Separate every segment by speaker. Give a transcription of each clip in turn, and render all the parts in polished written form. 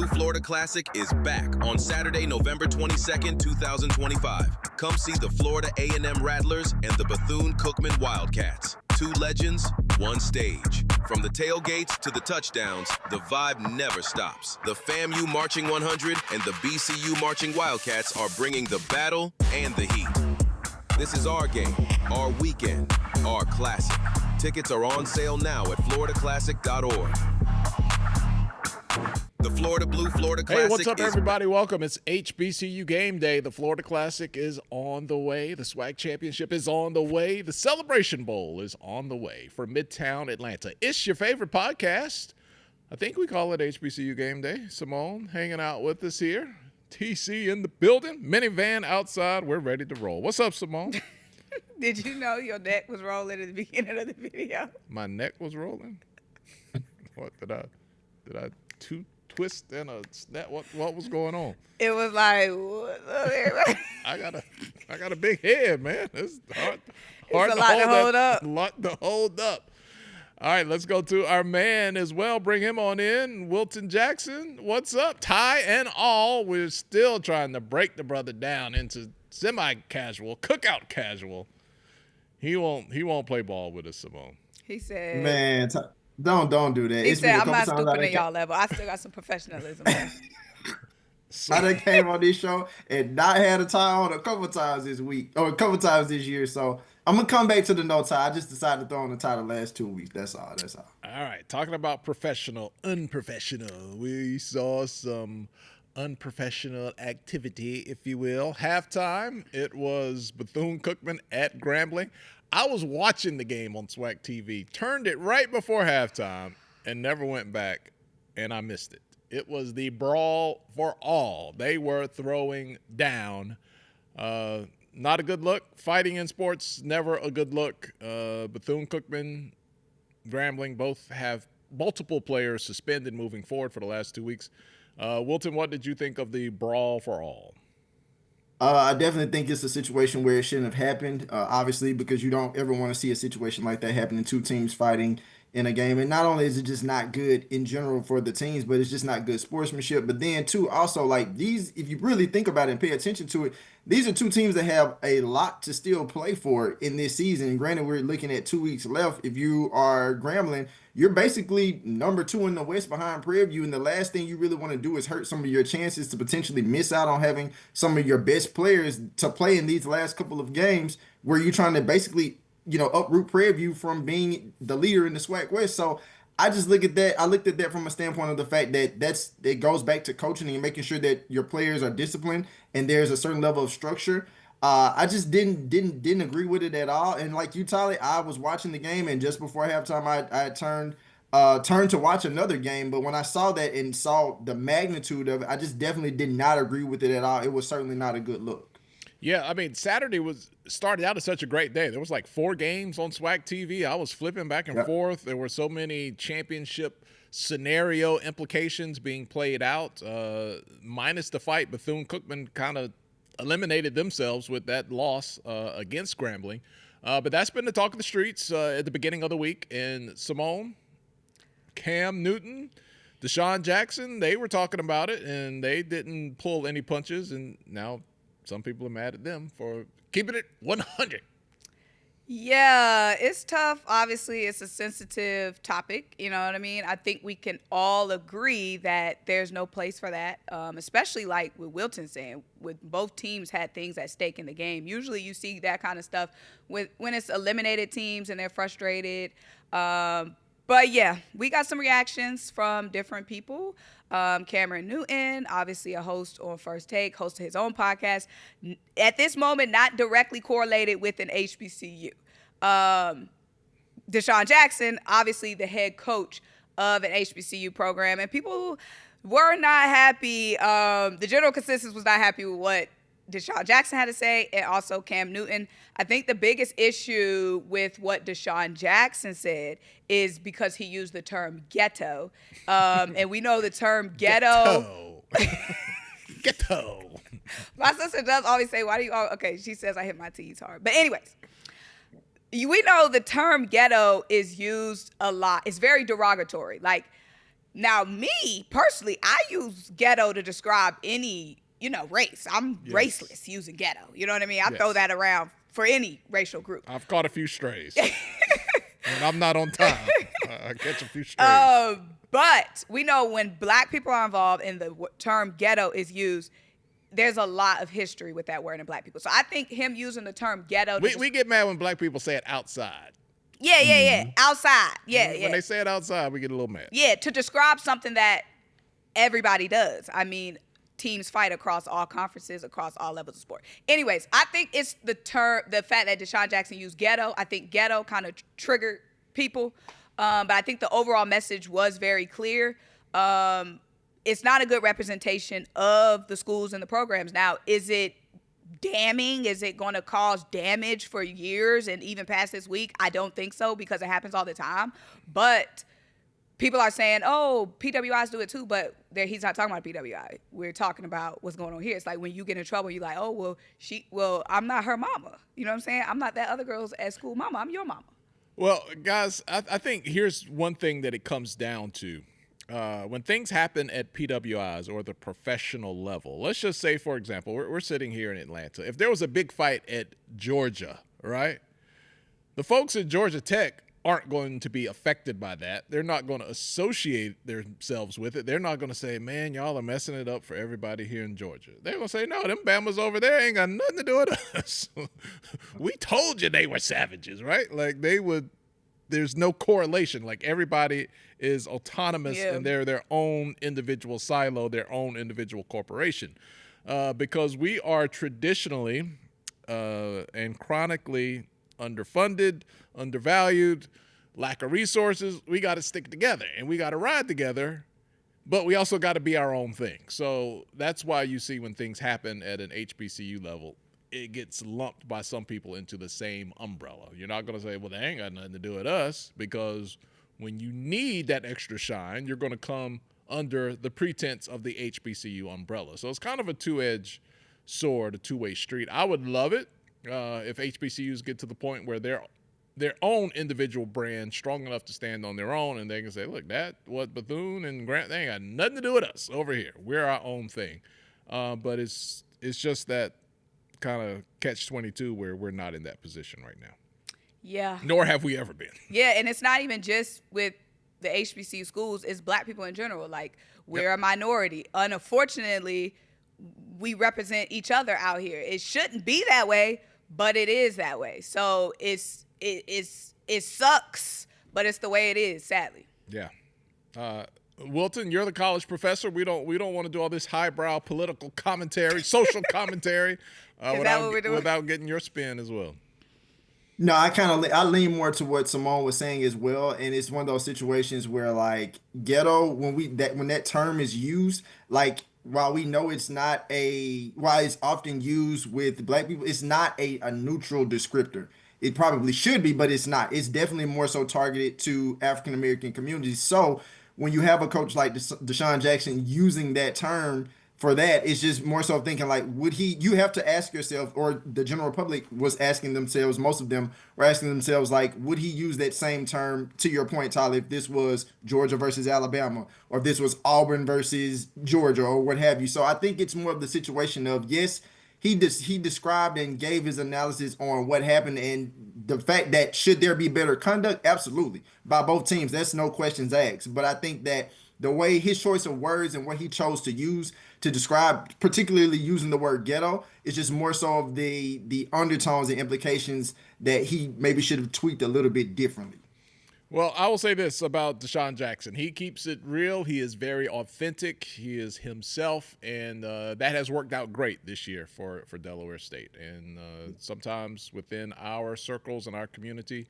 Speaker 1: Blue Florida Classic is back on Saturday, November 22nd, 2025. Come see the Florida A&M Rattlers and the Bethune-Cookman Wildcats. Two legends, one stage. From the tailgates to the touchdowns, the vibe never stops. The FAMU Marching 100 and the BCU Marching Wildcats are bringing the battle and the heat. This is our game, our weekend, our classic. Tickets are on sale now at floridaclassic.org. The Florida Blue Florida Classic.
Speaker 2: Hey, what's up, everybody? Welcome. It's HBCU Game Day. The Florida Classic is on the way. The SWAC Championship is on the way. The Celebration Bowl is on the way for Midtown Atlanta. It's your favorite podcast. I think we call it HBCU Game Day. Symone hanging out with us here. TC in the building. Minivan outside. We're ready to roll. What's up, Symone?
Speaker 3: Did you know your neck was rolling at the beginning of the video?
Speaker 2: My neck was rolling? What did I twist and a snap? What was going on?
Speaker 3: It was like, what's up, everybody?
Speaker 2: I got a big head, man. It's hard
Speaker 3: It's a lot to hold up.
Speaker 2: A lot to hold up. All right, let's go to our man as well. Bring him on in. Wilton Jackson, what's up? Tie and all. We're still trying to break the brother down into semi-casual, cookout casual. He won't play ball with us, Symone.
Speaker 3: He said,
Speaker 4: man, don't do that.
Speaker 3: He said, I'm not stupid at y'all level. I still got some professionalism.
Speaker 4: I done came on this show and not had a tie on a couple times this week, or a couple times this year. So I'm going to come back to the no tie. I just decided to throw on the tie the last 2 weeks. That's all.
Speaker 2: All right. Talking about professional, unprofessional. We saw some unprofessional activity, if you will. Halftime, it was Bethune-Cookman at Grambling. I was watching the game on SWAC TV, turned it right before halftime, and never went back, and I missed it. It was the brawl for all. They were throwing down. Not a good look. Fighting in sports, never a good look. Bethune-Cookman, Grambling both have multiple players suspended moving forward for the last 2 weeks. Wilton, what did you think of the brawl for all?
Speaker 4: I definitely think it's a situation where it shouldn't have happened, obviously, because you don't ever want to see a situation like that happening, two teams fighting in a game. And not only is it just not good in general for the teams, but it's just not good sportsmanship. But then, too, also, like these, if you really think about it and pay attention to it, these are two teams that have a lot to still play for in this season. And granted, we're looking at 2 weeks left. If you are Grambling, you're basically number 2 in the West behind Prairie View. And the last thing you really want to do is hurt some of your chances to potentially miss out on having some of your best players to play in these last couple of games where you're trying to basically, uproot Prairie View from being the leader in the SWAC West. So I just look at that. I looked at that from a standpoint of the fact that it goes back to coaching and making sure that your players are disciplined and there's a certain level of structure. I just didn't agree with it at all. And like you, Tolly, I was watching the game, and just before halftime, I turned to watch another game. But when I saw that and saw the magnitude of it, I just definitely did not agree with it at all. It was certainly not a good look.
Speaker 2: Yeah, I mean, Saturday started out as such a great day. There was like 4 games on SWAC TV. I was flipping back and forth. There were so many championship scenario implications being played out. Minus the fight, Bethune-Cookman kind of eliminated themselves with that loss against Grambling. But that's been the talk of the streets at the beginning of the week. And Symone, Cam Newton, Deion Jackson, they were talking about it, and they didn't pull any punches. And now some people are mad at them for keeping it 100.
Speaker 3: Yeah, it's tough. Obviously, it's a sensitive topic. You know what I mean? I think we can all agree that there's no place for that, especially like with Wilton saying, with both teams had things at stake in the game. Usually you see that kind of stuff when it's eliminated teams and they're frustrated. But, yeah, we got some reactions from different people. Cameron Newton, obviously a host on First Take, host of his own podcast. At this moment, not directly correlated with an HBCU. Deion Jackson, obviously the head coach of an HBCU program. And people were not happy. The general consensus was not happy with what Deion Jackson had to say, and also Cam Newton. I think the biggest issue with what Deion Jackson said is because he used the term ghetto. And we know the term ghetto.
Speaker 2: Ghetto.
Speaker 3: My sister does always say, why do you – okay, she says I hit my T's hard. But anyways, we know the term ghetto is used a lot. It's very derogatory. Like, Now, me personally, I use ghetto to describe any, race. I'm raceless using ghetto. You know what I mean? I throw that around for any racial group.
Speaker 2: I've caught a few strays. And I'm not on time. I catch a few strays.
Speaker 3: But we know when black people are involved and the term ghetto is used, there's a lot of history with that word in black people. So I think him using the term ghetto.
Speaker 2: We get mad when black people say it outside.
Speaker 3: Yeah. Outside. Yeah.
Speaker 2: When they say it outside, we get a little mad.
Speaker 3: Yeah, to describe something that everybody does. I mean, teams fight across all conferences, across all levels of sport. Anyways, I think it's the fact that Deshaun Jackson used ghetto. I think ghetto kind of triggered people. But I think the overall message was very clear. It's not a good representation of the schools and the programs. Now, is it damning? Is it going to cause damage for years and even past this week? I don't think so, because it happens all the time. But people are saying, oh, PWIs do it too, but he's not talking about PWI. We're talking about what's going on here. It's like when you get in trouble, you're like, oh, well, I'm not her mama. You know what I'm saying? I'm not that other girl's at school mama. I'm your mama.
Speaker 2: Well, guys, I think here's one thing that it comes down to. When things happen at PWIs or the professional level, let's just say, for example, we're sitting here in Atlanta. If there was a big fight at Georgia, right, the folks at Georgia Tech aren't going to be affected by that. They're not going to associate themselves with it. They're not going to say, man, y'all are messing it up for everybody here in Georgia. They're going to say, no, them Bamas over there ain't got nothing to do with us. We told you they were savages, right? Like there's no correlation. Like everybody is autonomous and they're their own individual silo, their own individual corporation. Because we are traditionally and chronically underfunded, undervalued, lack of resources. We got to stick together and we got to ride together, but we also got to be our own thing. So that's why you see when things happen at an HBCU level, it gets lumped by some people into the same umbrella. You're not going to say, well, they ain't got nothing to do with us, because when you need that extra shine, you're going to come under the pretense of the HBCU umbrella. So it's kind of a two-edged sword, a two-way street. I would love it if HBCUs get to the point where they're their own individual brand strong enough to stand on their own, and they can say, look, that what Bethune and Grant, they ain't got nothing to do with us over here. We're our own thing. But it's just that kind of catch-22 where we're not in that position right now.
Speaker 3: Yeah.
Speaker 2: Nor have we ever been.
Speaker 3: Yeah, and it's not even just with the HBCU schools, it's black people in general. Like, we're a minority. Unfortunately, we represent each other out here. It shouldn't be that way, but it is that way. So it sucks, but it's the way it is, sadly.
Speaker 2: Yeah. Wilton, you're the college professor. We don't want to do all this highbrow political commentary, social commentary, without getting your spin as well.
Speaker 4: No, I lean more to what Symone was saying as well, and it's one of those situations where, like, ghetto, when that term is used, like, while we know it's often used with black people, it's not a neutral descriptor. It probably should be, but it's not. It's definitely more so targeted to African American communities. So when you have a coach like Deshaun Jackson using that term for that, it's just more so thinking like, you have to ask yourself, or the general public was asking themselves, most of them were asking themselves, like, would he use that same term, to your point, Tyler, if this was Georgia versus Alabama, or if this was Auburn versus Georgia, or what have you. So I think it's more of the situation of, yes, he described and gave his analysis on what happened, and the fact that should there be better conduct, absolutely, by both teams, that's no questions asked. But I think that the way his choice of words and what he chose to use to describe, particularly using the word ghetto, is just more so of the undertones and implications that he maybe should have tweaked a little bit differently.
Speaker 2: Well, I will say this about Deshaun Jackson. He keeps it real. He is very authentic. He is himself, and that has worked out great this year for Delaware State. And sometimes within our circles and our community,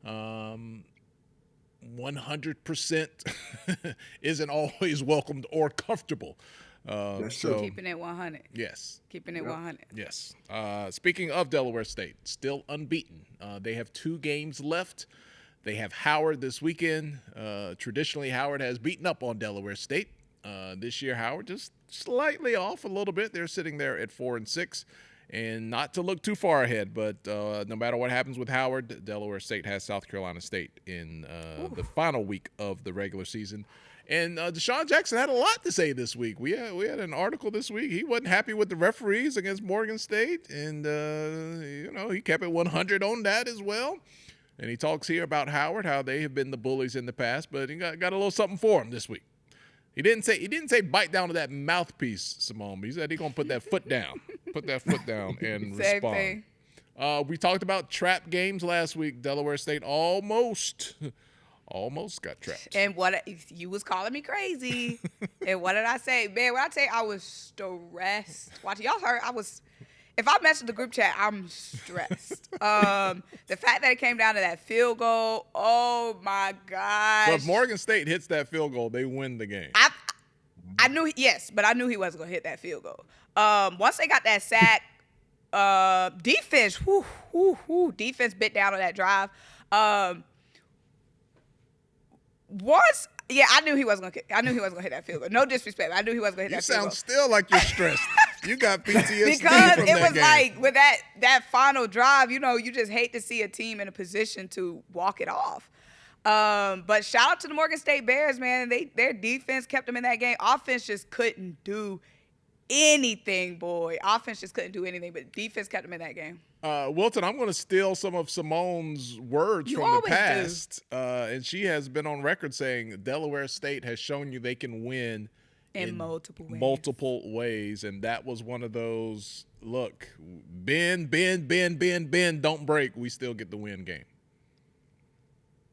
Speaker 2: 100% isn't always welcomed or comfortable.
Speaker 3: So keeping it 100.
Speaker 2: Yes.
Speaker 3: Keeping it 100.
Speaker 2: Yes. Speaking of Delaware State, still unbeaten. They have 2 games left. They have Howard this weekend. Traditionally, Howard has beaten up on Delaware State. This year, Howard just slightly off a little bit. They're sitting there at 4-6. And not to look too far ahead, but no matter what happens with Howard, Delaware State has South Carolina State in the final week of the regular season. And Deion Jackson had a lot to say this week. We had an article this week. He wasn't happy with the referees against Morgan State, and he kept it 100 on that as well. And he talks here about Howard, how they have been the bullies in the past, but he got a little something for him this week. He didn't say bite down to that mouthpiece, Symone. He said he's gonna put that foot down, and respond. We talked about trap games last week. Delaware State almost got trapped.
Speaker 3: And what you was calling me crazy. And what did I say? Man, when I tell you I was stressed. Watching y'all heard if I mess with the group chat, I'm stressed. The fact that it came down to that field goal, oh my gosh.
Speaker 2: So if Morgan State hits that field goal, they win the game.
Speaker 3: I knew but I knew he wasn't gonna hit that field goal. Once they got that sack, defense, defense bit down on that drive. I knew he wasn't gonna hit that field goal. No disrespect, I knew he wasn't gonna hit that field goal.
Speaker 2: You sound still like you're stressed. You got PTSD
Speaker 3: because
Speaker 2: from
Speaker 3: it
Speaker 2: that
Speaker 3: was
Speaker 2: game.
Speaker 3: like with that final drive, you just hate to see a team in a position to walk it off. But shout out to the Morgan State Bears, man. Their defense kept them in that game. Offense just couldn't do anything, boy. Offense just couldn't do anything, but defense kept them in that game.
Speaker 2: Wilton, I'm going to steal some of Simone's words from the past. And she has been on record saying Delaware State has shown you they can win
Speaker 3: in multiple ways.
Speaker 2: And that was one of those, look, bend, don't break. We still get the win game.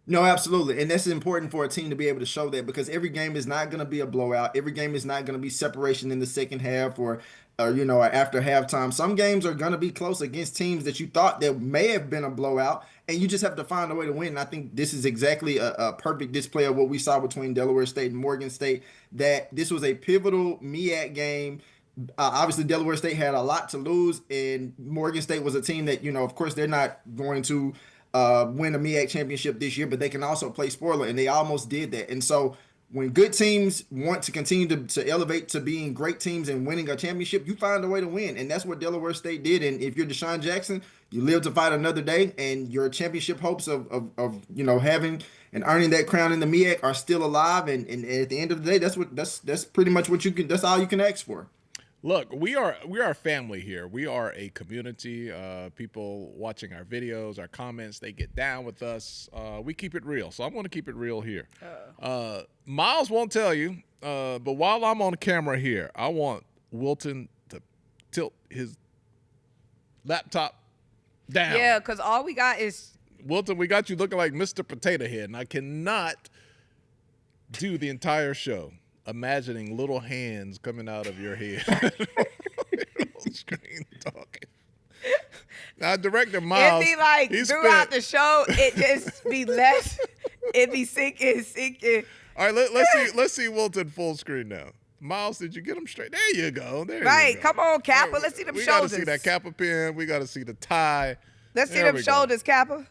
Speaker 4: No, absolutely. And that's important for a team to be able to show that, because every game is not going to be a blowout. Every game is not going to be separation in the second half or after halftime. Some games are going to be close against teams that you thought that may have been a blowout, and you just have to find a way to win. And I think this is exactly a perfect display of what we saw between Delaware State and Morgan State, that this was a pivotal MEAC game. Obviously, Delaware State had a lot to lose, and Morgan State was a team that, of course, they're not going to win a MEAC championship this year, but they can also play spoiler, and they almost did that. And so when good teams want to continue to elevate to being great teams and winning a championship, you find a way to win. And that's what Delaware State did. And if you're Deion Jackson, you live to fight another day, and your championship hopes of having and earning that crown in the MEAC are still alive. And at the end of the day, that's pretty much what that's all you can ask for.
Speaker 2: Look, we are a family here. We are a community. People watching our videos, our comments, they get down with us. We keep it real. So I'm going to keep it real here. Miles won't tell you, but while I'm on camera here, I want Wilton to tilt his laptop down.
Speaker 3: Yeah, because all we got is
Speaker 2: Wilton, we got you looking like Mr. Potato Head, and I cannot do the entire show imagining little hands coming out of your head. Screen talking. Now, Director Miles,
Speaker 3: it'd be like throughout the show, it just be less. It'd be sinking.
Speaker 2: All right, let's see Wilton full screen now. Miles, did you get him straight? There you go.
Speaker 3: Right, come on, Kappa. Let's see them shoulders.
Speaker 2: We got to see that Kappa pin. We got to see the tie.
Speaker 3: Let's see them shoulders, Kappa.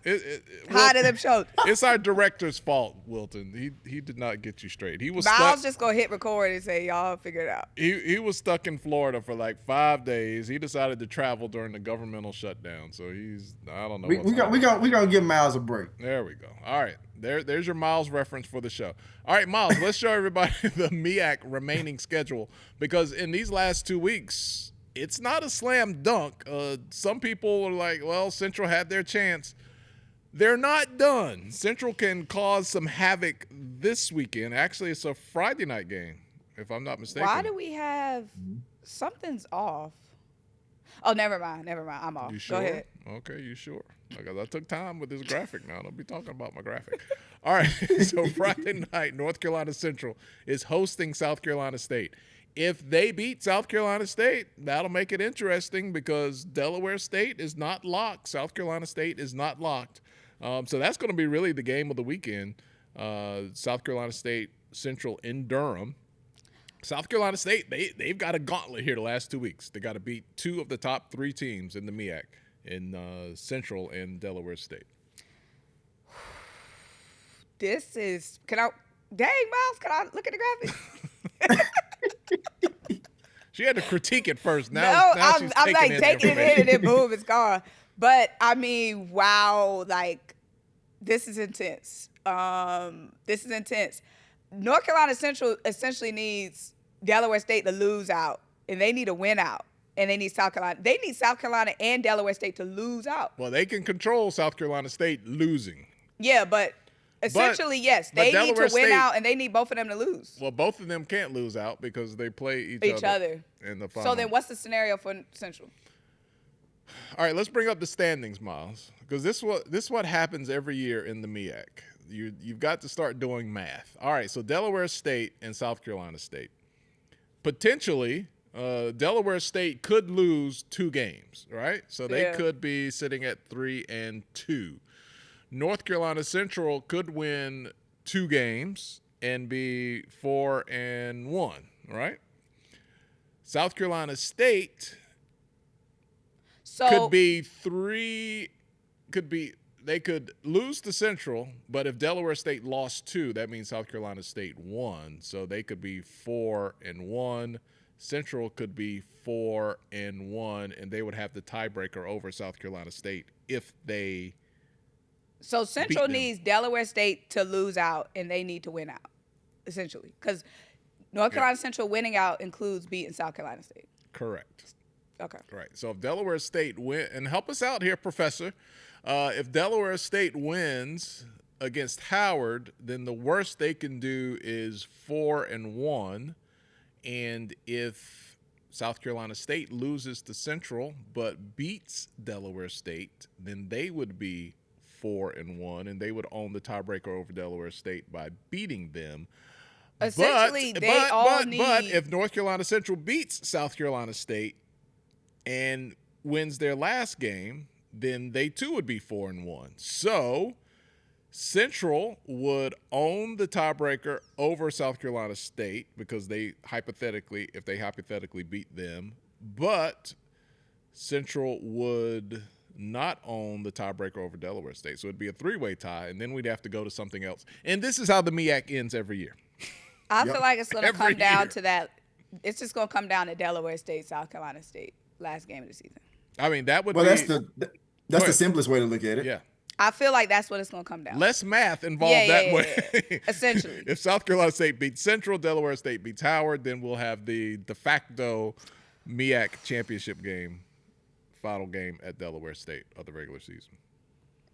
Speaker 3: Hide in them shoulders.
Speaker 2: It's our director's fault, Wilton. He did not get you straight. He was
Speaker 3: but
Speaker 2: stuck.
Speaker 3: I was just going to hit record and say, y'all figure it out.
Speaker 2: He was stuck in Florida for like 5 days. He decided to travel during the governmental shutdown. So I don't know.
Speaker 4: We're gonna give Miles a break.
Speaker 2: There we go. All right. There's your Miles reference for the show. All right, Miles, let's show everybody the MEAC remaining schedule, because in these last 2 weeks, it's not a slam dunk. Some people are like, well, Central had their chance. They're not done. Central can cause some havoc this weekend. Actually, it's a Friday night game, if I'm not mistaken.
Speaker 3: Why do we have something's off? Oh, never mind. I'm off.
Speaker 2: You sure?
Speaker 3: Go ahead.
Speaker 2: Okay, you sure? Because I took time with this graphic now. Don't be talking about my graphic. All right, so Friday night, North Carolina Central is hosting South Carolina State. If they beat South Carolina State, that'll make it interesting, because Delaware State is not locked. South Carolina State is not locked. So that's going to be really the game of the weekend. South Carolina State Central in Durham. South Carolina State, they've got a gauntlet here the last 2 weeks. They got to beat 2 of the top 3 teams in the MEAC, in Central and Delaware State.
Speaker 3: This is – dang, Miles, can I look at the graphic?
Speaker 2: She had to critique it first. Now she's
Speaker 3: I'm like taking it in and then boom, it's gone. But I mean, wow, like this is intense. North Carolina Central essentially needs Delaware State to lose out, and they need to win out. And they need South Carolina. They need South Carolina and Delaware State to lose out.
Speaker 2: Well, they can control South Carolina State losing.
Speaker 3: Yeah, but essentially, yes. They need to win out, and they need both of them to lose.
Speaker 2: Well, both of them can't lose out because they play each other in the final.
Speaker 3: So then what's the scenario for Central?
Speaker 2: All right, let's bring up the standings, Miles, because this is what happens every year in the MEAC. You've got to start doing math. All right, so Delaware State and South Carolina State. Potentially, Delaware State could lose 2 games, right? So they could be sitting at 3-2. North Carolina Central could win 2 games and be 4-1, right? South Carolina State could be they could lose to Central, but if Delaware State lost 2, that means South Carolina State won. So they could be 4-1. Central could be 4-1, and they would have the tiebreaker over South Carolina State if they.
Speaker 3: So Central needs Delaware State to lose out, and they need to win out, essentially, because North Carolina Central winning out includes beating South Carolina State.
Speaker 2: Correct.
Speaker 3: Okay.
Speaker 2: Right. So if Delaware State win, and help us out here, Professor. If Delaware State wins against Howard, then the worst they can do is 4-1. And if South Carolina State loses to Central but beats Delaware State, then they would be 4-1, and they would own the tiebreaker over Delaware State by beating them.
Speaker 3: Essentially,
Speaker 2: But if North Carolina Central beats South Carolina State and wins their last game, then they too would be 4-1. So Central would own the tiebreaker over South Carolina State because if they hypothetically beat them, but Central would not own the tiebreaker over Delaware State. So it'd be a 3-way tie, and then we'd have to go to something else. And this is how the MEAC ends every year.
Speaker 3: I feel like it's going to come down to that. It's just going to come down to Delaware State, South Carolina State, last game of the season.
Speaker 2: I mean, that would be.
Speaker 4: That's the simplest way to look at it.
Speaker 2: Yeah.
Speaker 3: I feel like that's what it's going to come down to.
Speaker 2: Less math involved that way.
Speaker 3: Yeah. Essentially.
Speaker 2: If South Carolina State beats Central, Delaware State beats Howard, then we'll have the de facto MEAC championship game, final game at Delaware State of the regular season.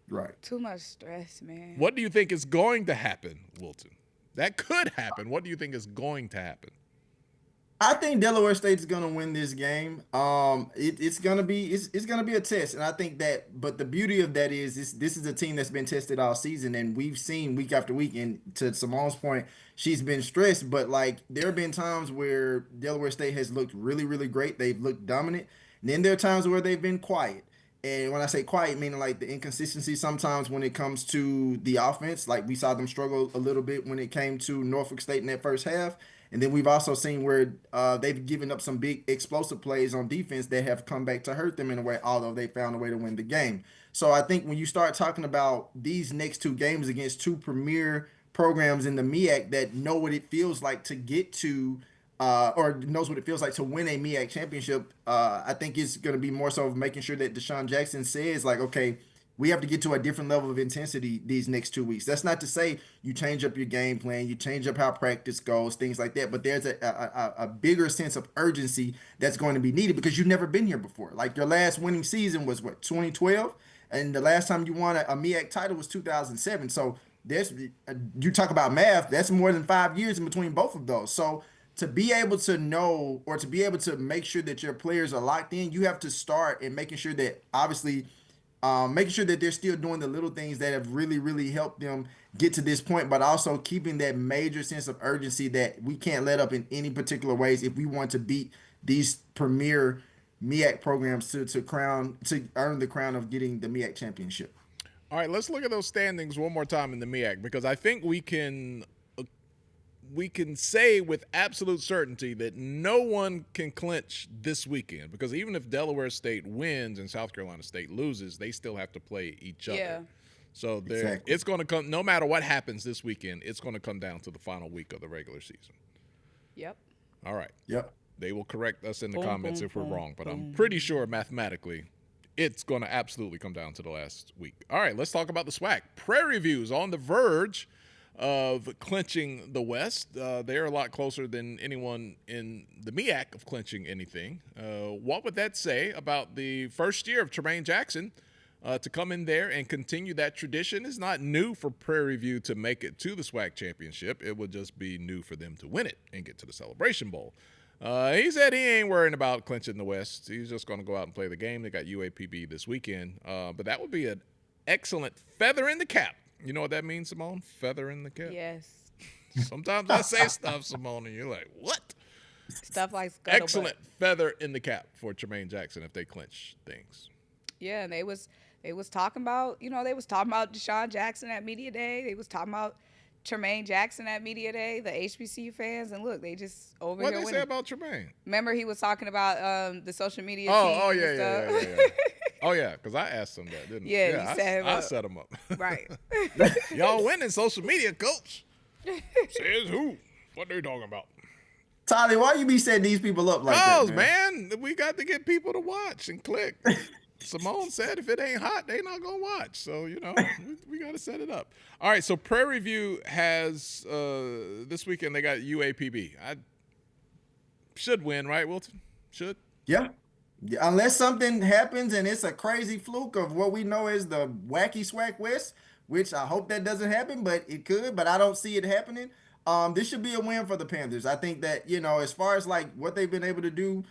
Speaker 4: Right.
Speaker 3: Too much stress, man.
Speaker 2: What do you think is going to happen, Wilton? That could happen. What do you think is going to happen?
Speaker 4: I think Delaware State is going to win this game. It's going to be a test, and I think that. But the beauty of that is this is a team that's been tested all season, and we've seen week after week. And to Symone's point, she's been stressed, but like there have been times where Delaware State has looked really, really great. They've looked dominant. And then there are times where they've been quiet. And when I say quiet, meaning like the inconsistency sometimes when it comes to the offense, like we saw them struggle a little bit when it came to Norfolk State in that first half. And then we've also seen where they've given up some big explosive plays on defense that have come back to hurt them in a way, although they found a way to win the game. So I think when you start talking about these next 2 games against 2 premier programs in the MEAC that know what it feels like to get to or knows what it feels like to win a MEAC championship, I think it's going to be more so of making sure that Deion Jackson says, like, okay, we have to get to a different level of intensity these next 2 weeks. That's not to say you change up your game plan, you change up how practice goes, things like that. But there's a bigger sense of urgency that's going to be needed because you've never been here before. Like your last winning season was, 2012? And the last time you won a MEAC title was 2007. So you talk about math, that's more than 5 years in between both of those. So to be able to know or to be able to make sure that your players are locked in, you have to start in making sure that obviously – making sure that they're still doing the little things that have really, really helped them get to this point, but also keeping that major sense of urgency that we can't let up in any particular ways if we want to beat these premier MEAC programs to earn the crown of getting the MEAC championship.
Speaker 2: All right, let's look at those standings one more time in the MEAC because I think we can say with absolute certainty that no one can clinch this weekend because even if Delaware State wins and South Carolina State loses, they still have to play each other. Yeah. So exactly. It's going to come, no matter what happens this weekend, it's going to come down to the final week of the regular season.
Speaker 3: Yep.
Speaker 2: All right.
Speaker 4: Yep.
Speaker 2: They will correct us in the comments if we're wrong, but I'm pretty sure mathematically it's going to absolutely come down to the last week. All right, let's talk about the SWAC. Prairie View is on the verge of clinching the West. They're a lot closer than anyone in the MEAC of clinching anything. What would that say about the first year of Tremaine Jackson to come in there and continue that tradition? It's not new for Prairie View to make it to the SWAC championship. It would just be new for them to win it and get to the Celebration Bowl. He said he ain't worrying about clinching the West. He's just going to go out and play the game. They got UAPB this weekend. But that would be an excellent feather in the cap. You know what that means, Symone? Feather in the cap?
Speaker 3: Yes.
Speaker 2: Sometimes I say stuff, Symone, and you're like, what?
Speaker 3: Stuff like scuttlebutt.
Speaker 2: Excellent feather in the cap for Tremaine Jackson if they clinch things.
Speaker 3: Yeah, and they was talking about, they was talking about Deshaun Jackson at Media Day. They was talking about Tremaine Jackson at Media Day, the HBCU fans, and look, they just over
Speaker 2: what
Speaker 3: here.
Speaker 2: What they say about Tremaine?
Speaker 3: Remember he was talking about the social media team
Speaker 2: yeah. Oh, yeah, because I asked him that, didn't I?
Speaker 3: Yeah,
Speaker 2: I set him up.
Speaker 3: Right.
Speaker 2: Y'all winning social media, coach. Says who? What they talking about?
Speaker 4: Tolly, why you be setting these people up like that,
Speaker 2: man? We got to get people to watch and click. Symone said if it ain't hot, they not going to watch. So, we got to set it up. All right, so Prairie View has, this weekend, they got UAPB. I should win, right, Wilton? Should?
Speaker 4: Yeah. Unless something happens and it's a crazy fluke of what we know as the wacky SWAC West, which I hope that doesn't happen, but it could, but I don't see it happening. This should be a win for the Panthers. I think that, as far as like what they've been able to do,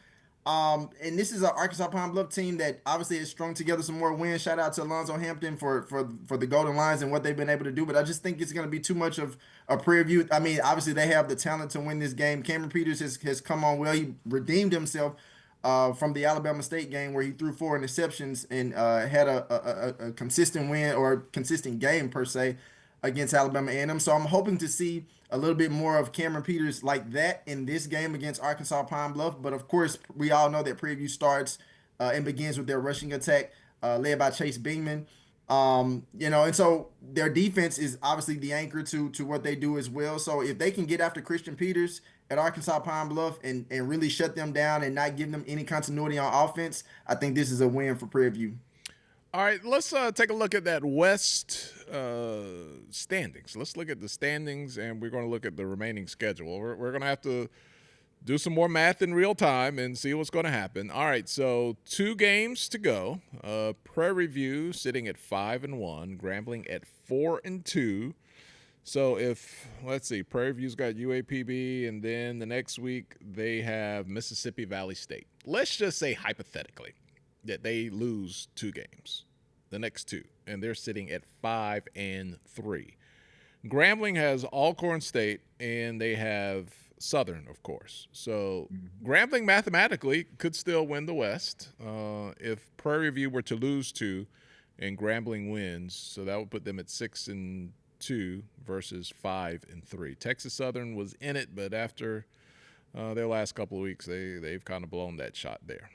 Speaker 4: and this is an Arkansas Pine Bluff team that obviously has strung together some more wins. Shout out to Alonzo Hampton for the Golden Lions and what they've been able to do. But I just think it's going to be too much of a Prairie View. I mean, obviously they have the talent to win this game. Cameron Peters has come on well. He redeemed himself from the Alabama State game where he threw 4 interceptions and had a consistent win or consistent game per se against Alabama A&M. So I'm hoping to see a little bit more of Cameron Peters like that in this game against Arkansas Pine Bluff. But of course, we all know that Prairie View starts and begins with their rushing attack led by Chase Bingman. And so their defense is obviously the anchor to what they do as well. So if they can get after Christian Peters at Arkansas Pine Bluff and really shut them down and not give them any continuity on offense, I think this is a win for Prairie View.
Speaker 2: All right, let's take a look at that West standings. Let's look at the standings, and we're going to look at the remaining schedule. We're going to have to do some more math in real time and see what's going to happen. All right, so 2 games to go. Prairie View sitting at 5-1, Grambling at 4-2. So let's see, Prairie View's got UAPB, and then the next week they have Mississippi Valley State. Let's just say hypothetically that they lose 2 games, the next 2, and they're sitting at 5-3. Grambling has Alcorn State, and they have Southern, of course. So Grambling mathematically could still win the West if Prairie View were to lose 2 and Grambling wins. So that would put them at 6-2 versus 5-3. Texas Southern was in it, but after their last couple of weeks, they've kind of blown that shot there.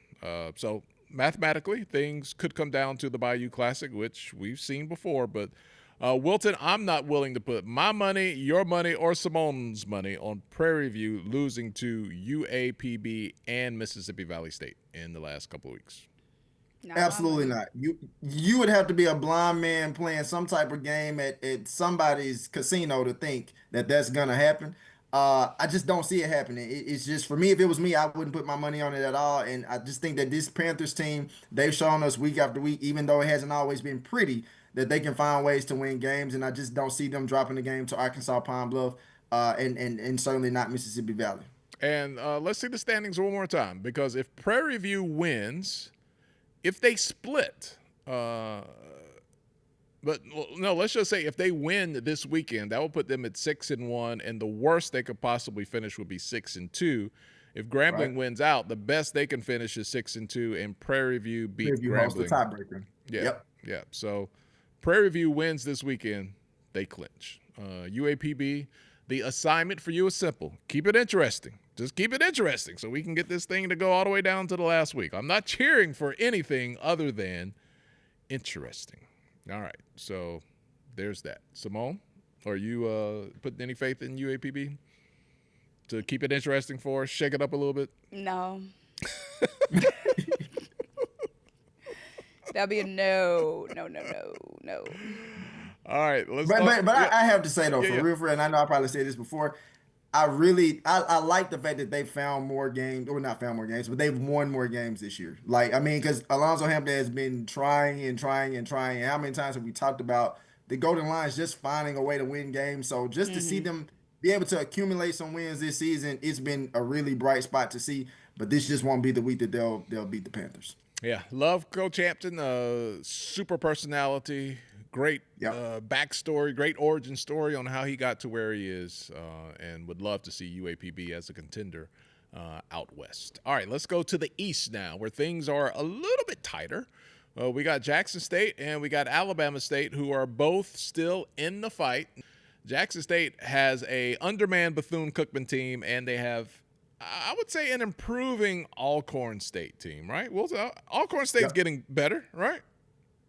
Speaker 2: So mathematically, things could come down to the Bayou Classic, which we've seen before. But, Wilton, I'm not willing to put my money, your money, or Symone's money on Prairie View losing to UAPB and Mississippi Valley State in the last couple of weeks.
Speaker 3: No,
Speaker 4: Absolutely not. You would have to be a blind man playing some type of game at somebody's casino to think that that's going to happen. I just don't see it happening. It's just, for me, if it was me, I wouldn't put my money on it at all. And I just think that this Panthers team, they've shown us week after week, even though it hasn't always been pretty, that they can find ways to win games. And I just don't see them dropping the game to Arkansas Pine Bluff and certainly not Mississippi Valley.
Speaker 2: And let's see the standings one more time, because if Prairie View wins, if they split, but no, let's just say if they win this weekend, that will put them at 6-1, and the worst they could possibly finish would be 6-2. If Grambling wins out, the best they can finish is 6-2, and Prairie View beat Grambling.
Speaker 4: The tiebreaker.
Speaker 2: Yeah. So Prairie View wins this weekend, they clinch. UAPB, the assignment for you is simple: keep it interesting. Just keep it interesting so we can get this thing to go all the way down to the last week. I'm not cheering for anything other than interesting. All right, so there's that. Symone, are you putting any faith in UAPB to keep it interesting for us, shake it up a little bit?
Speaker 3: No. That'll be a no.
Speaker 2: All right, let's
Speaker 4: But
Speaker 2: talk.
Speaker 4: I have to say though,
Speaker 2: Yeah,
Speaker 4: for real, and I know I probably said this before. I like the fact that they found more games, or not found more games, but they've won more games this year. Like, I mean, because Alonzo Hampton has been trying and trying and trying. How many times have we talked about the Golden Lions just finding a way to win games? So just to see them be able to accumulate some wins this season, it's been a really bright spot to see. But this just won't be the week that they'll beat the Panthers.
Speaker 2: Yeah, love Coach Hampton. Super personality, great backstory, great origin story on how he got to where he is, and would love to see UAPB as a contender out west. All right, let's go to the east now, where things are a little bit tighter. We got Jackson State and we got Alabama State, who are both still in the fight. Jackson State has a undermanned Bethune-Cookman team, and they have, I would say, an improving Alcorn State team, right? Well, Alcorn State's getting better, right?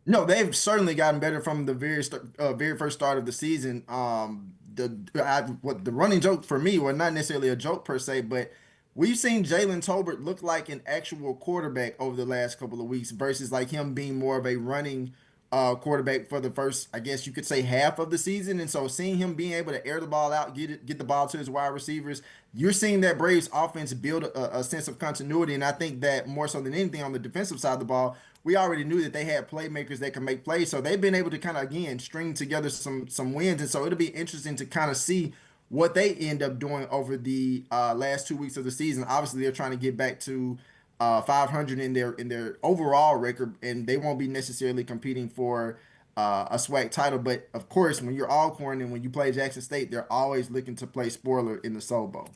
Speaker 4: No, they've certainly gotten better from the very first start of the season. The running joke for me, well, not necessarily a joke per se, but we've seen Jalen Tolbert look like an actual quarterback over the last couple of weeks versus like him being more of a running quarterback for the first, I guess you could say, half of the season. And so seeing him being able to air the ball out, get the ball to his wide receivers, you're seeing that Braves offense build a sense of continuity. And I think that more so than anything on the defensive side of the ball, we already knew that they had playmakers that can make plays. So they've been able to kind of, again, string together some wins. And so it'll be interesting to kind of see what they end up doing over the last 2 weeks of the season. Obviously, they're trying to get back to 500 in their overall record, and they won't be necessarily competing for a SWAC title. But of course, when you're Alcorn and when you play Jackson State, they're always looking to play spoiler in the Soul Bowl.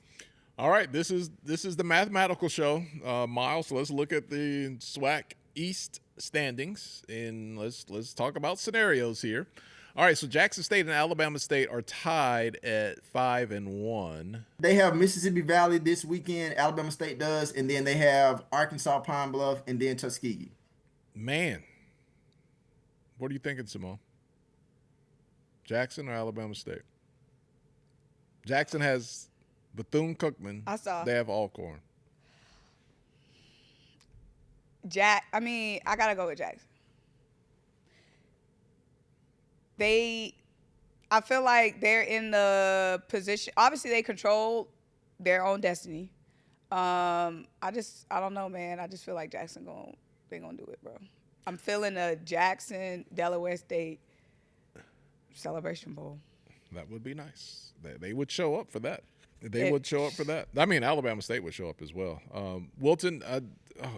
Speaker 2: All right, this is the mathematical show, Miles. So let's look at the SWAC East standings, and let's talk about scenarios here. All right, so Jackson State and Alabama State are tied at 5-1.
Speaker 4: They have Mississippi Valley this weekend. Alabama State does, and then they have Arkansas Pine Bluff, and then Tuskegee.
Speaker 2: Man, what are you thinking, Symone? Jackson or Alabama State? Jackson has Bethune-Cookman.
Speaker 3: I saw.
Speaker 2: They have Alcorn.
Speaker 3: I gotta go with Jackson. I feel like they're in the position. Obviously, they control their own destiny. I don't know, man. I just feel like Jackson they're gonna do it, bro. I'm feeling a Jackson, Delaware State Celebration Bowl.
Speaker 2: That would be nice. They would show up for that. They would show up for that. I mean, Alabama State would show up as well. Wilton, oh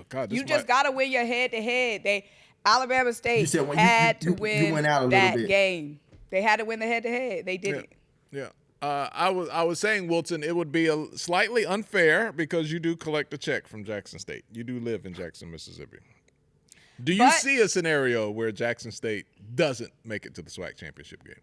Speaker 2: God,
Speaker 3: you just gotta win your head-to-head. Alabama State had to win that game. They had to win the head-to-head. They did it.
Speaker 2: Yeah. I was saying, Wilton, it would be slightly unfair because you do collect a check from Jackson State. You do live in Jackson, Mississippi. Do you see a scenario where Jackson State doesn't make it to the SWAC championship game?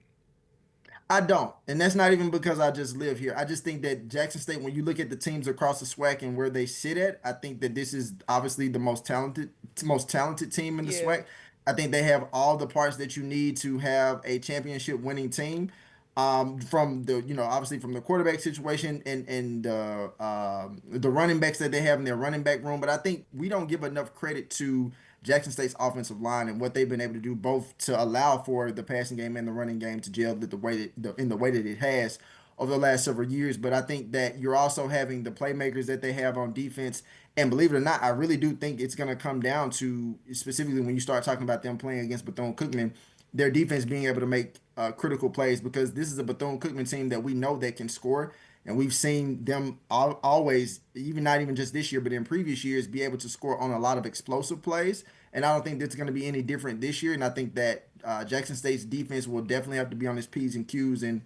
Speaker 4: I don't. And that's not even because I just live here. I just think that Jackson State, when you look at the teams across the SWAC and where they sit at, I think that this is obviously the most talented team in the SWAC. I think they have all the parts that you need to have a championship winning team. From the, obviously from the quarterback situation and the running backs that they have in their running back room. But I think we don't give enough credit to Jackson State's offensive line and what they've been able to do, both to allow for the passing game and the running game to gel in the way that it has over the last several years. But I think that you're also having the playmakers that they have on defense. And believe it or not, I really do think it's going to come down to, specifically when you start talking about them playing against Bethune-Cookman, their defense being able to make critical plays, because this is a Bethune-Cookman team that we know that can score. And we've seen them always, not even just this year, but in previous years, be able to score on a lot of explosive plays. And I don't think that's going to be any different this year. And I think that Jackson State's defense will definitely have to be on its P's and Q's and,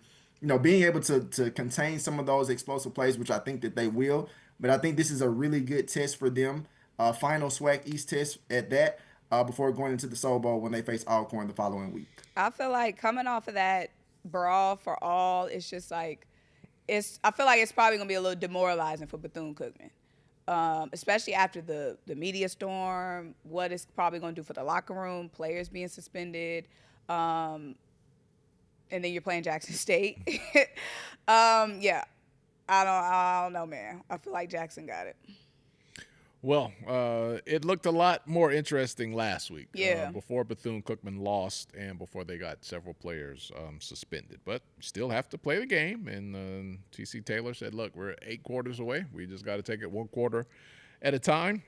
Speaker 4: being able to contain some of those explosive plays, which I think that they will. But I think this is a really good test for them, final SWAC East test at that, before going into the Soul Bowl when they face Alcorn the following week.
Speaker 3: I feel like coming off of that brawl for all, it's just like, I feel like it's probably going to be a little demoralizing for Bethune-Cookman, especially after the media storm, what it's probably going to do for the locker room, players being suspended, and then you're playing Jackson State. Yeah, I don't know, man. I feel like Jackson got it.
Speaker 2: Well, it looked a lot more interesting last week.
Speaker 3: Yeah.
Speaker 2: Before Bethune-Cookman lost and before they got several players suspended. But still have to play the game. And T.C. Taylor said, look, we're 8 quarters away. We just got to take it 1 quarter at a time.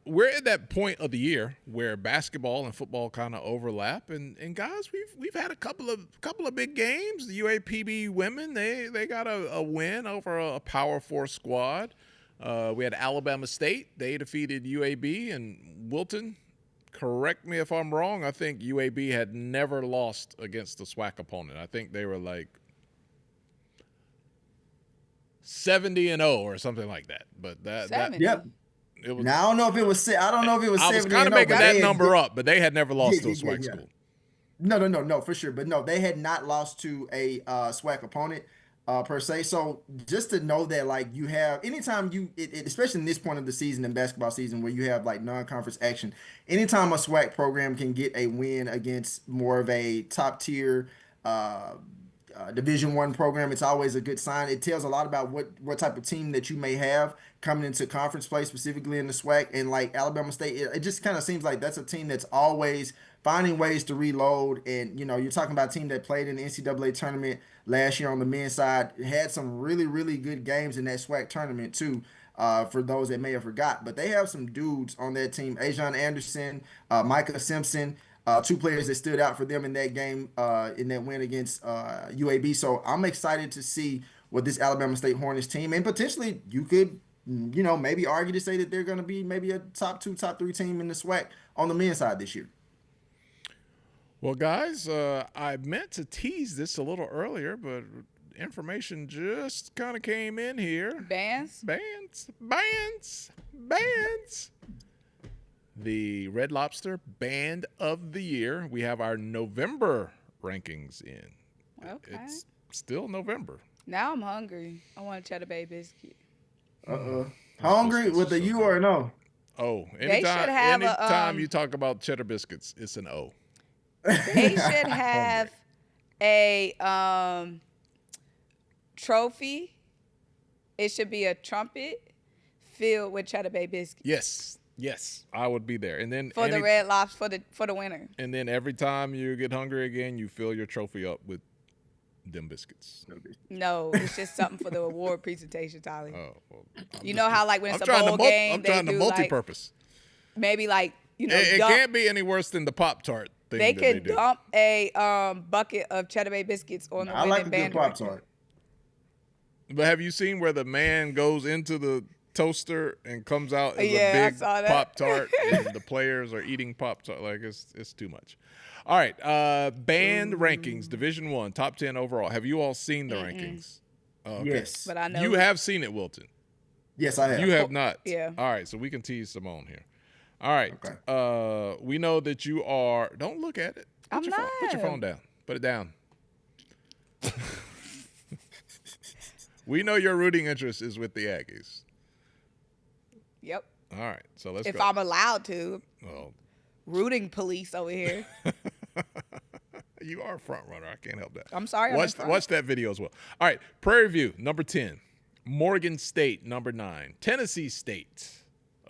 Speaker 2: We're at that point of the year where basketball and football kind of overlap. And guys, we've had a couple of big games. The UAPB women, they got a win over a Power 4 squad. We had Alabama State. They defeated UAB, and Wilton, correct me if I'm wrong, I think UAB had never lost against a SWAC opponent. I think they were like 70-0 or something like that. But that
Speaker 4: Yep.
Speaker 2: it was.
Speaker 4: Now I don't know if it was. I don't know if it was.
Speaker 2: I was
Speaker 4: 70
Speaker 2: kind of
Speaker 4: and 0,
Speaker 2: making
Speaker 4: but
Speaker 2: that
Speaker 4: they had-
Speaker 2: number up, but they had never lost to a SWAC
Speaker 4: yeah.
Speaker 2: school.
Speaker 4: No, for sure. But no, they had not lost to a SWAC opponent per se. So just to know that, like, you have anytime especially in this point of the season, in basketball season, where you have like non-conference action, anytime a SWAC program can get a win against more of a top tier Division I program, it's always a good sign. It tells a lot about what type of team that you may have coming into conference play, specifically in the SWAC. And like Alabama State, it just kind of seems like that's a team that's always finding ways to reload. And, you know, you're talking about a team that played in the NCAA tournament last year on the men's side, had some really, really good games in that SWAC tournament too, for those that may have forgot. But they have some dudes on that team, Ajon Anderson, Micah Simpson, 2 players that stood out for them in that game, in that win against UAB. So I'm excited to see what this Alabama State Hornets team, and potentially you could, you know, maybe argue to say that they're going to be maybe a top 2, top 3 team in the SWAC on the men's side this year.
Speaker 2: Well, guys, I meant to tease this a little earlier, but information just kind of came in here.
Speaker 3: Bands.
Speaker 2: The Red Lobster Band of the Year. We have our November rankings in.
Speaker 3: Okay.
Speaker 2: It's still November.
Speaker 3: Now I'm hungry. I want a Cheddar Bay biscuit.
Speaker 4: Hungry with a U or an O?
Speaker 2: Oh,
Speaker 3: They should have
Speaker 2: anytime you talk about cheddar biscuits, it's an O.
Speaker 3: They should have a trophy. It should be a trumpet filled with Cheddar Bay biscuits.
Speaker 2: Yes, I would be there. And then
Speaker 3: For the Red Lobster for the winner.
Speaker 2: And then every time you get hungry again, you fill your trophy up with them biscuits.
Speaker 3: No, it's just something for the award presentation, Tolly.
Speaker 2: Oh, well,
Speaker 3: You know how, like, when it's a
Speaker 2: trying
Speaker 3: bowl
Speaker 2: to
Speaker 3: game,
Speaker 2: I'm
Speaker 3: they
Speaker 2: trying to
Speaker 3: do
Speaker 2: multi-purpose.
Speaker 3: like maybe like, you know,
Speaker 2: It
Speaker 3: dump,
Speaker 2: can't be any worse than the Pop-Tart thing.
Speaker 3: they
Speaker 2: that
Speaker 3: could
Speaker 2: do.
Speaker 3: dump a bucket of Cheddar Bay biscuits on the
Speaker 4: I
Speaker 3: winning
Speaker 4: like a good
Speaker 3: band director.
Speaker 4: Pop-Tart.
Speaker 2: But have you seen where the man goes into the toaster and comes out as
Speaker 3: Yeah, I
Speaker 2: a big
Speaker 3: saw that.
Speaker 2: Pop-Tart and the players are eating Pop-Tart? Like, it's too much. All right, band rankings, Division I, top 10 overall. Have you all seen the rankings? Oh, okay.
Speaker 4: Yes.
Speaker 3: But I know
Speaker 2: You have seen it, Wilton.
Speaker 4: Yes, I have.
Speaker 2: You have not.
Speaker 3: Yeah.
Speaker 2: All right, so we can tease Symone here. All right.
Speaker 4: Okay.
Speaker 2: We know that you are. Don't look at it. Put
Speaker 3: I'm
Speaker 2: Put your
Speaker 3: not.
Speaker 2: phone down. Put it down. We know your rooting interest is with the Aggies.
Speaker 3: Yep.
Speaker 2: All right, so let's
Speaker 3: If
Speaker 2: go.
Speaker 3: I'm allowed to.
Speaker 2: Well,
Speaker 3: Rooting police over here.
Speaker 2: you are a front runner. I can't help that.
Speaker 3: I'm sorry. I'm in front.
Speaker 2: Watch that video as well. All right, Prairie View, number 10. Morgan State, number 9. Tennessee State,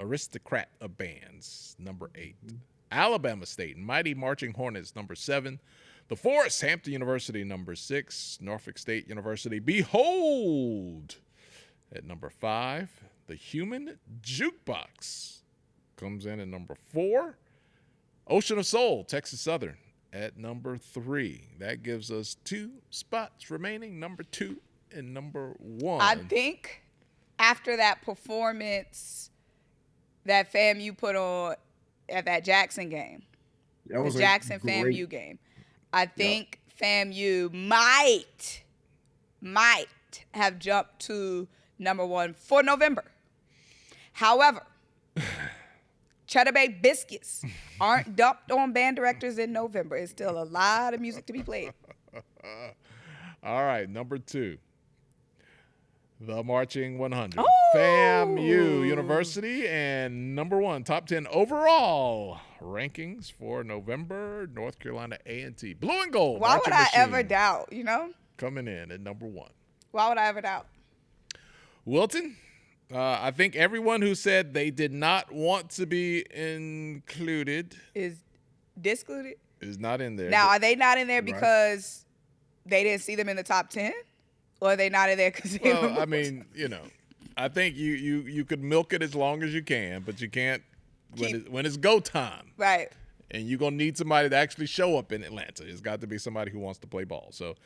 Speaker 2: Aristocrat of Bands, number 8. Alabama State, Mighty Marching Hornets, number 7. The Forest, Hampton University, number 6. Norfolk State University, Behold, at number 5. The Human Jukebox comes in at number 4. Ocean of Soul, Texas Southern, at number 3. That gives us 2 spots remaining, number 2 and number 1.
Speaker 3: I think after that performance that FAMU put on at that Jackson game,
Speaker 4: That
Speaker 3: the
Speaker 4: was a
Speaker 3: Jackson
Speaker 4: great-
Speaker 3: FAMU game, I think FAMU might have jumped to number 1 for November. However, Cheddar Bay biscuits aren't dumped on band directors in November. It's still a lot of music to be played.
Speaker 2: All right, number 2. The Marching 100.
Speaker 3: Oh!
Speaker 2: FAMU University, and number 1, top 10 overall rankings for November, North Carolina A&T. Blue and gold.
Speaker 3: Why
Speaker 2: Marching
Speaker 3: would I ever
Speaker 2: Machine
Speaker 3: doubt, you know?
Speaker 2: coming in at number 1.
Speaker 3: Why would I ever doubt?
Speaker 2: Wilton, I think everyone who said they did not want to be included
Speaker 3: Is discluded?
Speaker 2: is not in there.
Speaker 3: Now, are they not in there
Speaker 2: Right.
Speaker 3: because they didn't see them in the top 10? Or are they not in there because they
Speaker 2: Well,
Speaker 3: were
Speaker 2: I mean, I think you could milk it as long as you can, but you can't when it's go time.
Speaker 3: right.
Speaker 2: And you're going to need somebody to actually show up in Atlanta. It's got to be somebody who wants to play ball. So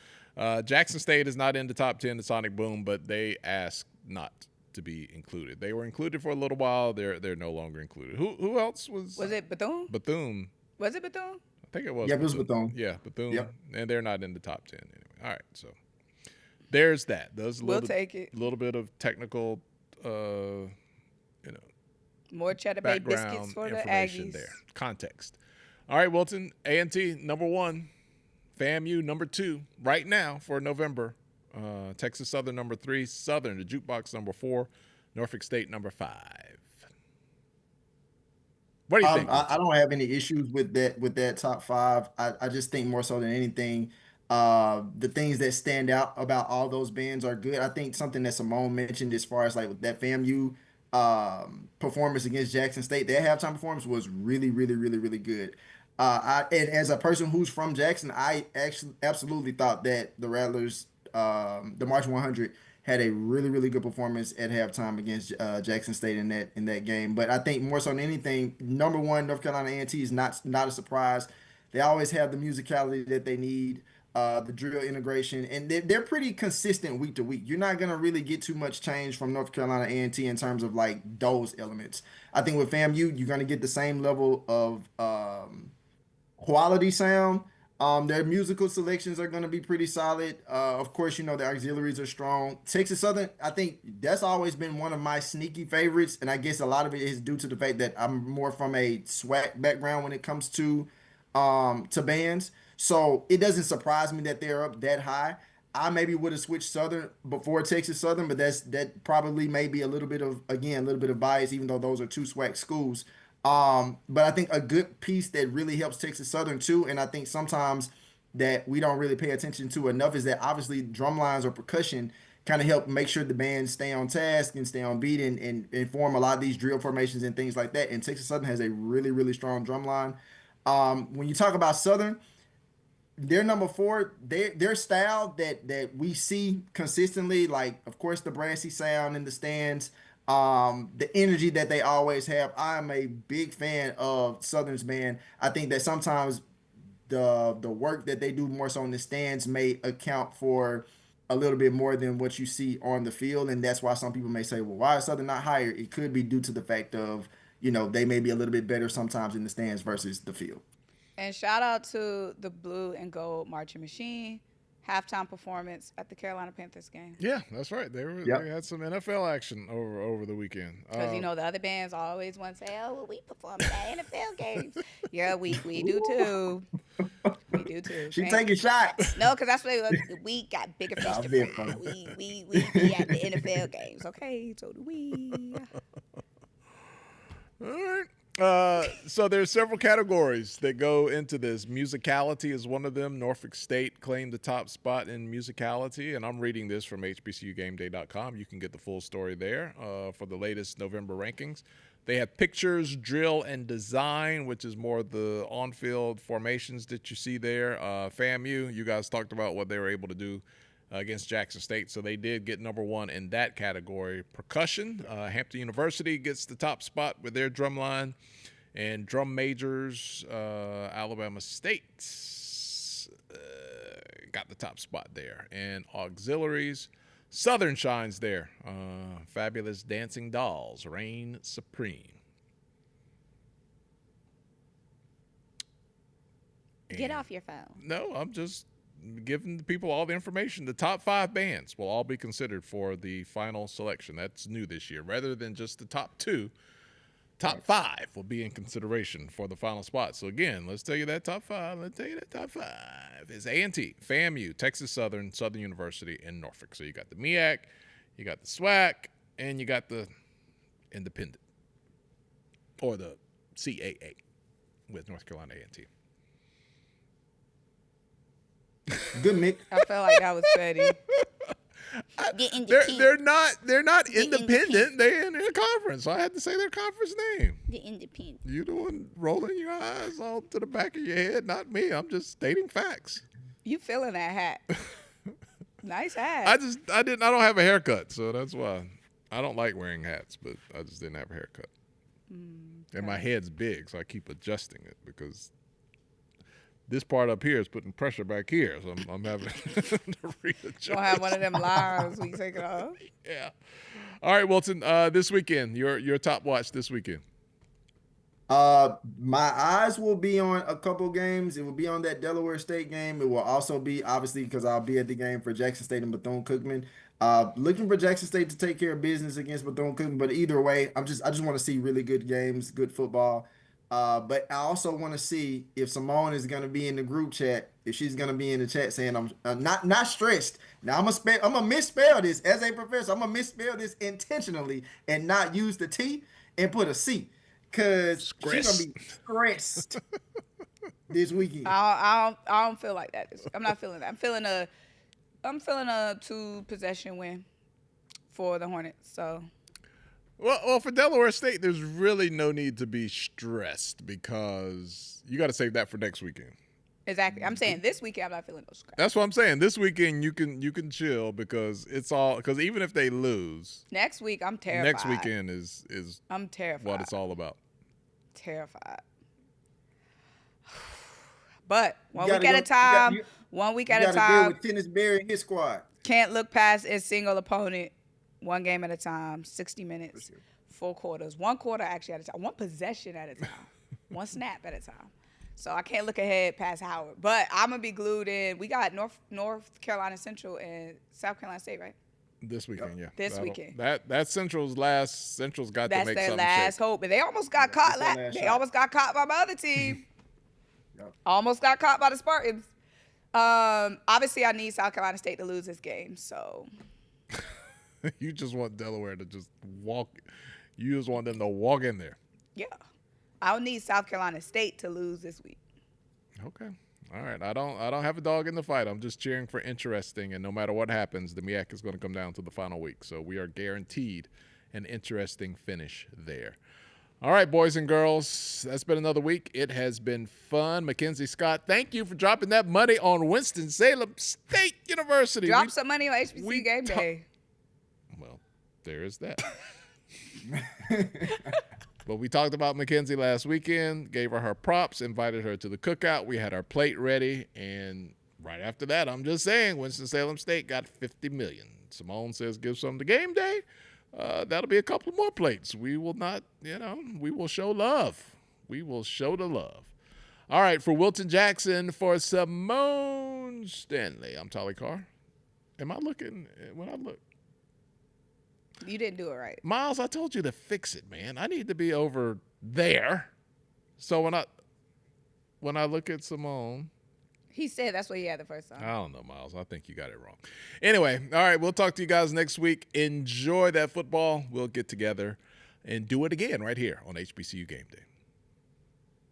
Speaker 2: Jackson State is not in the top 10 to Sonic Boom, but they asked not to be included. They were included for a little while. They're no longer included. Who else was?
Speaker 3: Was it Bethune?
Speaker 2: Bethune.
Speaker 3: Was it Bethune?
Speaker 2: I think it was.
Speaker 4: Yeah, it was Bethune.
Speaker 2: Yeah, Bethune.
Speaker 4: Yep.
Speaker 2: And they're not in the top 10 anyway. All right, so there's that.
Speaker 3: We'll take it.
Speaker 2: A little bit of technical,
Speaker 3: More Cheddar Bay
Speaker 2: background
Speaker 3: biscuits for the
Speaker 2: information
Speaker 3: Aggies.
Speaker 2: there. Context. All right, Wilton, A&T number 1, FAMU number 2 right now for November. Texas Southern number 3, Southern the jukebox number 4, Norfolk State number 5. What do you think?
Speaker 4: I don't have any issues with that top 5. I just think more so than anything, the things that stand out about all those bands are good. I think something that Symone mentioned as far as like that FAMU performance against Jackson State, their halftime performance was really, really, really, really good. And as a person who's from Jackson, I actually absolutely thought that the Rattlers, the March 100, had a really, really good performance at halftime against Jackson State in that game. But I think more so than anything, number 1, North Carolina A&T is not a surprise. They always have the musicality that they need, the drill integration, and they're pretty consistent week to week. You're not gonna really get too much change from North Carolina A&T in terms of like those elements. I think with FAMU, you're gonna get the same level of quality sound. Their musical selections are going to be pretty solid. Of course, the auxiliaries are strong. Texas Southern, I think that's always been one of my sneaky favorites, and I guess a lot of it is due to the fact that I'm more from a SWAC background when it comes to bands. So it doesn't surprise me that they're up that high. I maybe would have switched Southern before Texas Southern, but that probably may be a little bit of bias, even though those are 2 SWAC schools. But I think a good piece that really helps Texas Southern too, and I think sometimes that we don't really pay attention to enough, is that obviously drum lines or percussion kind of help make sure the band stay on task and stay on beat and form a lot of these drill formations and things like that. And Texas Southern has a really, really strong drum line. When you talk about Southern, their number 4, their style that we see consistently, like of course the brassy sound in the stands, the energy that they always have. I'm a big fan of Southern's band. I think that sometimes the work that they do more so in the stands may account for a little bit more than what you see on the field, and that's why some people may say, well, why is Southern not higher? It could be due to the fact of, they may be a little bit better sometimes in the stands versus the field. And
Speaker 3: shout out to the Blue and Gold Marching Machine halftime performance at the Carolina Panthers game.
Speaker 2: Yeah, that's right. They had some NFL action over the weekend.
Speaker 3: Because the other bands always want to say, "Oh, well, we performed at NFL games." Yeah, we do too. We do too.
Speaker 4: She taking shots.
Speaker 3: No, because that's what we got bigger fish to fry. We be at the NFL games. Okay, so do we.
Speaker 2: All right. So there's several categories that go into this. Musicality is one of them. Norfolk State claimed the top spot in musicality, and I'm reading this from HBCUGameday.com. You can get the full story there for the latest November rankings. They have pictures, drill, and design, which is more the on-field formations that you see there. FAMU, you guys talked about what they were able to do against Jackson State, so they did get number 1 in that category. Percussion, Hampton University gets the top spot with their drum line, and drum majors, Alabama State got the top spot there, and auxiliaries, Southern shines there. Fabulous Dancing Dolls reign supreme.
Speaker 3: Get off your phone.
Speaker 2: No, I'm just giving the people all the information. The top 5 bands will all be considered for the final selection. That's new this year. Rather than just the top 2, top 5 will be in consideration for the final spot. So again, let's tell you that top 5. Is A&T, FAMU, Texas Southern, Southern University, and Norfolk. So you got the MEAC, you got the SWAC, and you got the independent, or the CAA with North Carolina A&T.
Speaker 4: Good mix.
Speaker 3: I felt like that was petty.
Speaker 2: I not. They're not independent. They're in a conference. So I had to say their conference name.
Speaker 5: The independent.
Speaker 2: You the one rolling your eyes all to the back of your head, not me. I'm just stating facts.
Speaker 3: You feeling that hat? Nice hat.
Speaker 2: I don't have a haircut, so that's why I don't like wearing hats. But I just didn't have a haircut, and my head's big, so I keep adjusting it because this part up here is putting pressure back here, so I'm having to readjust.
Speaker 3: You'll have one of them lives when you take it off.
Speaker 2: Yeah. All right, Wilton. This weekend, your top watch this weekend.
Speaker 4: My eyes will be on a couple games. It will be on that Delaware State game. It will also be, obviously, because I'll be at the game for Jackson State and Bethune-Cookman. Looking for Jackson State to take care of business against Bethune-Cookman. But either way, I just want to see really good games, good football. But I also want to see if Symone is going to be in the group chat, if she's going to be in the chat saying I'm not stressed. Now I'm gonna misspell this as a professor. I'm gonna misspell this intentionally and not use the T and put a C. Because she's going to be stressed this weekend.
Speaker 3: I don't feel like that. I'm not feeling that. I'm feeling a 2-possession win for the Hornets. So,
Speaker 2: well, for Delaware State, there's really no need to be stressed because you got to save that for next weekend.
Speaker 3: Exactly. I'm saying this weekend I'm not feeling no stress.
Speaker 2: That's what I'm saying. This weekend you can chill because even if they lose,
Speaker 3: next week I'm terrified.
Speaker 2: Next weekend is
Speaker 3: I'm terrified.
Speaker 2: What it's all about.
Speaker 3: Terrified. But one week at a time. Deal
Speaker 4: with Tennis Berry and his squad.
Speaker 3: Can't look past a single opponent. One game at a time. 60 minutes. 4 quarters. 1 quarter actually at a time. 1 possession at a time. 1 snap at a time. So I can't look ahead past Howard. But I'm going to be glued in. We got North Carolina Central and South Carolina State, right?
Speaker 2: This weekend, yeah.
Speaker 3: Weekend.
Speaker 2: That's Central's last. Central's got
Speaker 3: That's
Speaker 2: to make
Speaker 3: their
Speaker 2: something
Speaker 3: last
Speaker 2: shake.
Speaker 3: hope. But they almost got caught. They almost got caught by my other team. Almost got caught by the Spartans. Obviously, I need South Carolina State to lose this game. So
Speaker 2: you just want Delaware to just walk. You just want them to walk in there.
Speaker 3: Yeah. I'll need South Carolina State to lose this week.
Speaker 2: Okay. All right. I don't have a dog in the fight. I'm just cheering for interesting, and no matter what happens, the MEAC is going to come down to the final week. So we are guaranteed an interesting finish there. All right, boys and girls, that's been another week. It has been fun. Mackenzie Scott, thank you for dropping that money on Winston-Salem State University.
Speaker 3: Drop some money on HBCU Gameday.
Speaker 2: Well, there is that. But we talked about Mackenzie last weekend, gave her props, invited her to the cookout. We had our plate ready, and right after that, I'm just saying, Winston-Salem State got $50 million. Symone says give some to game day. That'll be a couple more plates. We will not, we will show love. We will show the love. All right, for Wilton Jackson, for Symone Stanley, I'm Tolly Carr. Am I looking, when I look?
Speaker 3: You didn't do it right.
Speaker 2: Miles, I told you to fix it, man. I need to be over there. So when I look at Symone.
Speaker 3: He said that's what he had the first time.
Speaker 2: I don't know, Miles. I think you got it wrong. Anyway, all right, we'll talk to you guys next week. Enjoy that football. We'll get together and do it again right here on HBCU Game Day.